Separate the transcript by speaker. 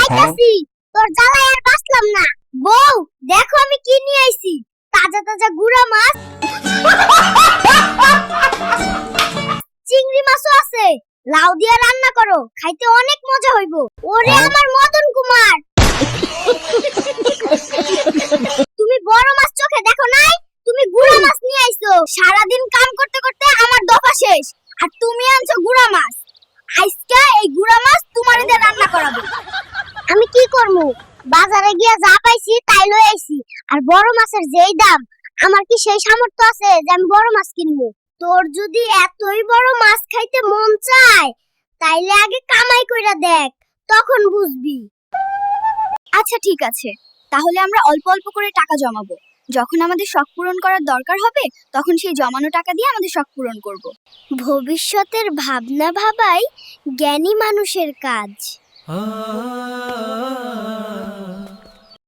Speaker 1: আইতাছি, তোর জ্বালায় আর বাঁচলাম না। বউ, দেখো আমি কি নিয়ে আইছি। তাজা তাজা গুড়া মাছ, চিংড়ি মাছও আছে। লাউ দিয়ে রান্না করো, খাইতে অনেক মজা হইব। ওরে আমার মদন কুমার, তুমি বড় মাছ চোখে দেখো নাই, তুমি গুড়া মাছ নিয়ে আইছো। সারাদিন কাম করতে করতে আমার দফা শেষ, আর তুমি আনছো গুড়া মাছ। আজকে এই গুড়া মাছ তোমার দিয়ে রান্না করাবো। আমি কি করবো, বাজারে গিয়ে যা পাইছি তাই লই আইছি। আর বড় মাছের যেই দাম, আমার কি সেই সামর্থ্য আছে যে আমি বড় মাছ কিনবো? তোর যদি এতই বড় মাছ খাইতে মন চায়, তাইলে আগে কামাই কইরা দেখ, তখন বুঝবি।
Speaker 2: আচ্ছা ঠিক আছে, তাহলে আমরা অল্প অল্প করে টাকা জমাবো। যখন আমাদের শখ পূরণ করার দরকার হবে, তখন সেই জমানো টাকা দিয়ে আমাদের শখ পূরণ করব।
Speaker 1: ভবিষ্যতের ভাবনা ভাবাই জ্ঞানী মানুষের কাজ।